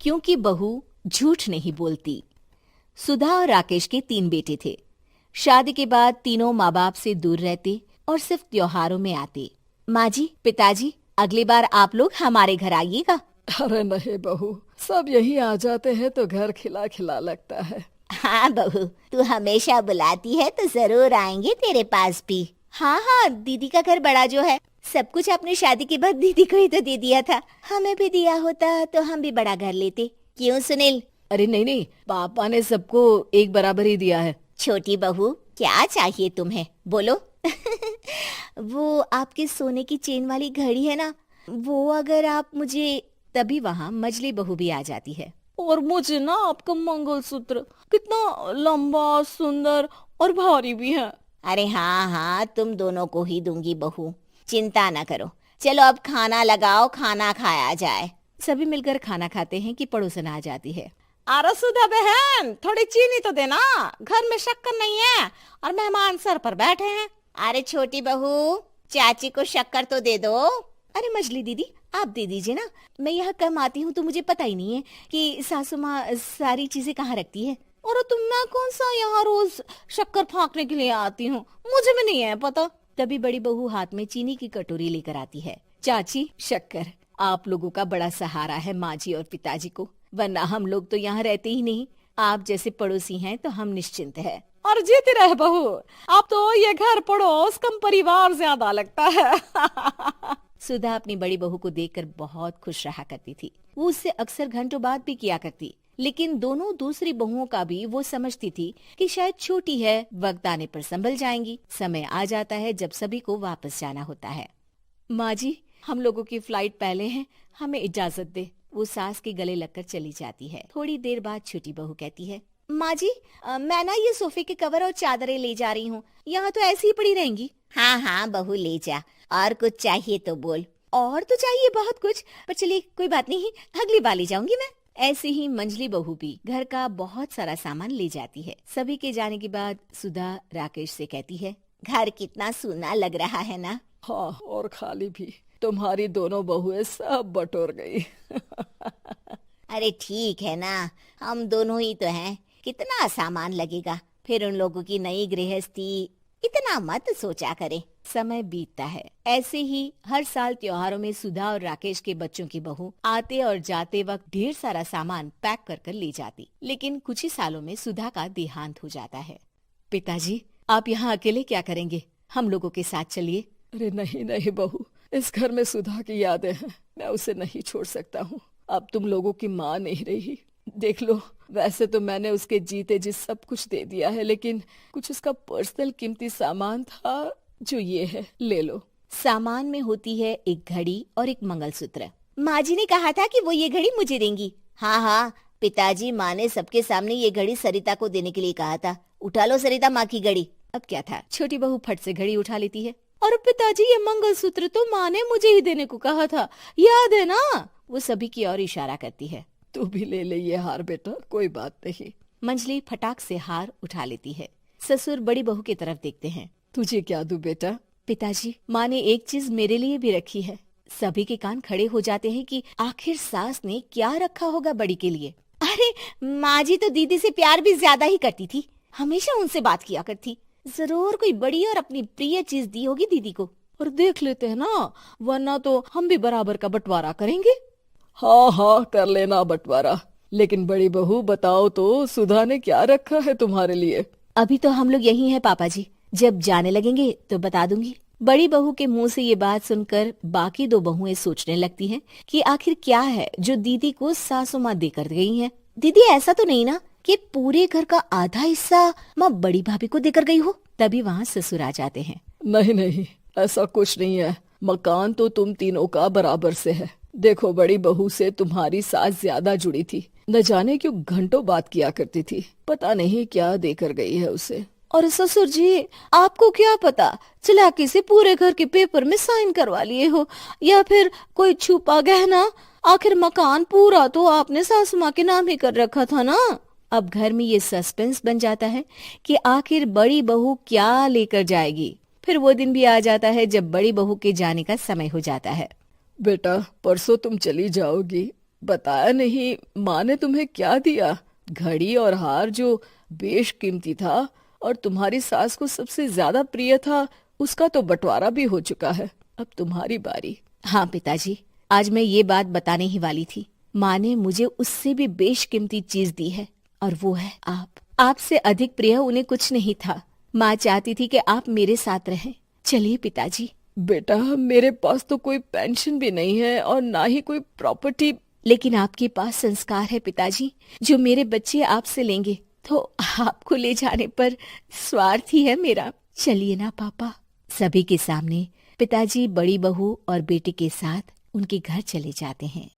क्योंकि बहू झूठ नहीं बोलती। सुधा और राकेश के 3 बेटे थे। शादी के बाद तीनों माँ बाप से दूर रहते और सिर्फ त्योहारों में आते। माँ जी, पिताजी, अगली बार आप लोग हमारे घर आइएगा। अरे नहीं बहू, सब यही आ जाते हैं तो घर खिला खिला लगता है। हाँ बहू, तू हमेशा बुलाती है तो जरूर आएंगे तेरे पास भी। हाँ हाँ, दीदी का घर बड़ा जो है, सब कुछ आपने शादी के बाद दीदी को ही तो दे दिया था। हमें भी दिया होता तो हम भी बड़ा घर लेते। क्यों सुनील? अरे नहीं नहीं, पापा ने सबको एक बराबर ही दिया है। छोटी बहू, क्या चाहिए तुम्हें, बोलो। वो आपके सोने की चेन वाली घड़ी है ना, वो अगर आप मुझे। तभी वहाँ मजली बहू भी आ जाती है। और मुझे ना आपका मंगलसूत्र कितना लंबा, सुंदर और भारी भी है। अरे हाँ हाँ, तुम दोनों को ही दूंगी बहू, चिंता ना करो। चलो अब खाना लगाओ, खाना खाया जाए। सभी मिलकर खाना खाते हैं कि पड़ोसन आ जाती है। अरे सुधा बहन, थोड़ी चीनी तो देना, घर में शक्कर नहीं है और मेहमान सर पर बैठे हैं। अरे छोटी बहू, चाची को शक्कर तो दे दो। अरे मजली दीदी, आप दे दीजिए ना, मैं यहाँ कम आती हूँ तो मुझे पता ही नहीं है कि सासू माँ सारी चीजें कहाँ रखती है। और तुम, मैं कौन सा यहाँ रोज शक्कर फाँकने के लिए आती हूँ, मुझे भी नहीं है पता। तभी बड़ी बहू हाथ में चीनी की कटोरी लेकर आती है। चाची, शक्कर आप लोगों का बड़ा सहारा है माँ जी और पिताजी को, वरना हम लोग तो यहाँ रहते ही नहीं। आप जैसे पड़ोसी हैं तो हम निश्चिंत है। और जीती रहे बहू, अब तो ये घर पड़ोस कम परिवार ज्यादा लगता है। सुधा अपनी बड़ी बहू को देखकर बहुत खुश रहा करती थी। वो उससे अक्सर घंटों बात भी किया करती, लेकिन दोनों दूसरी बहुओं का भी वो समझती थी कि शायद छोटी है, वक्त आने पर संभल जाएंगी। समय आ जाता है जब सभी को वापस जाना होता है। माँ जी, हम लोगों की फ्लाइट पहले है, हमें इजाजत दे। वो सास के गले लगकर चली जाती है। थोड़ी देर बाद छोटी बहू कहती है, माँ जी, मैं ना ये सोफे के कवर और चादरें ले जा रही हूँ, यहाँ तो ऐसी ही पड़ी रहेंगी। हाँ हाँ बहू, ले जा, और कुछ चाहिए तो बोल। और तो चाहिए बहुत कुछ, पर चलिए कोई बात नहीं, अगली बार ले जाऊंगी मैं। ऐसे ही मंजली बहू भी घर का बहुत सारा सामान ले जाती है। सभी के जाने के बाद सुधा राकेश से कहती है, घर कितना सूना लग रहा है ना। हाँ, और खाली भी। तुम्हारी दोनों बहुएं सब बटोर गई। अरे ठीक है ना, हम दोनों ही तो हैं, कितना सामान लगेगा। फिर उन लोगों की नई गृहस्थी, इतना मत सोचा करे। समय बीतता है। ऐसे ही हर साल त्योहारों में सुधा और राकेश के बच्चों की बहू आते और जाते वक्त ढेर सारा सामान पैक कर कर ले जाती। लेकिन कुछ ही सालों में सुधा का देहांत हो जाता है। पिताजी, आप यहाँ अकेले क्या करेंगे, हम लोगों के साथ चलिए। अरे नहीं नहीं बहू, इस घर में सुधा की यादें हैं, मैं उसे नहीं छोड़ सकता हूँ। अब तुम लोगों की माँ नहीं रही। देख लो, वैसे तो मैंने उसके जीते जी सब कुछ दे दिया है, लेकिन कुछ उसका पर्सनल कीमती सामान था जो ये है, ले लो। सामान में होती है एक घड़ी और एक मंगलसूत्र। माँ जी ने कहा था कि वो ये घड़ी मुझे देंगी। हाँ हाँ पिताजी, माँ ने सबके सामने ये घड़ी सरिता को देने के लिए कहा था। उठा लो सरिता माँ की घड़ी। अब क्या था, छोटी बहू फट से घड़ी उठा लेती है। और पिताजी, ये मंगलसूत्र तो माँ ने मुझे ही देने को कहा था, याद है ना। वो सभी की ओर इशारा करती है। तू भी ले ले ये हार बेटा, कोई बात नहीं। मंजली फटाक से हार उठा लेती है। ससुर बड़ी बहू की तरफ देखते हैं। तुझे क्या दूं बेटा? पिताजी, माँ ने एक चीज मेरे लिए भी रखी है। सभी के कान खड़े हो जाते हैं कि आखिर सास ने क्या रखा होगा बड़ी के लिए। अरे माँ जी तो दीदी से प्यार भी ज्यादा ही करती थी, हमेशा उनसे बात किया करती। जरूर कोई बड़ी और अपनी प्रिय चीज दी होगी दीदी को। और देख लेते हैं ना, वरना तो हम भी बराबर का बंटवारा करेंगे। हाँ हाँ, कर लेना बंटवारा। लेकिन बड़ी बहू बताओ तो, सुधा ने क्या रखा है तुम्हारे लिए? अभी तो हम लोग यही हैं पापा जी, जब जाने लगेंगे तो बता दूंगी। बड़ी बहू के मुंह से ये बात सुनकर बाकी दो बहुएं सोचने लगती हैं कि आखिर क्या है जो दीदी को सासू माँ देकर गई हैं। दीदी, ऐसा तो नहीं ना कि पूरे घर का आधा हिस्सा माँ बड़ी भाभी को देकर गई हो। तभी वहाँ ससुर आ जाते हैं। नहीं नहीं, ऐसा कुछ नहीं है। मकान तो तुम तीनों का बराबर से है। देखो, बड़ी बहू से तुम्हारी सास ज्यादा जुड़ी थी, न जाने क्यों घंटों बात किया करती थी। पता नहीं क्या देकर गई है उसे। और ससुर जी, आपको क्या पता, चालाकी से पूरे घर के पेपर में साइन करवा लिए हो, या फिर कोई छुपा गहना। आखिर मकान पूरा तो आपने सासू माँ के नाम ही कर रखा था ना। अब घर में ये सस्पेंस बन जाता है कि आखिर बड़ी बहू क्या लेकर जाएगी। फिर वो दिन भी आ जाता है जब बड़ी बहू के जाने का समय हो जाता है। बेटा, परसों तुम चली जाओगी, बताया नहीं, माँ ने तुम्हें क्या दिया? घड़ी और हार जो बेशकीमती था और तुम्हारी सास को सबसे ज्यादा प्रिय था, उसका तो बंटवारा भी हो चुका है। अब तुम्हारी बारी। हाँ पिताजी, आज मैं ये बात बताने ही वाली थी। माँ ने मुझे उससे भी बेशकीमती चीज दी है और वो है आप। आपसे अधिक प्रिय उन्हें कुछ नहीं था। माँ चाहती थी कि आप मेरे साथ रहें। चलिए पिताजी। बेटा, मेरे पास तो कोई पेंशन भी नहीं है और ना ही कोई प्रॉपर्टी। लेकिन आपके पास संस्कार है पिताजी, जो मेरे बच्चे आपसे लेंगे, तो आपको ले जाने पर स्वार्थ ही है मेरा। चलिए ना पापा। सभी के सामने पिताजी बड़ी बहू और बेटे के साथ उनके घर चले जाते हैं।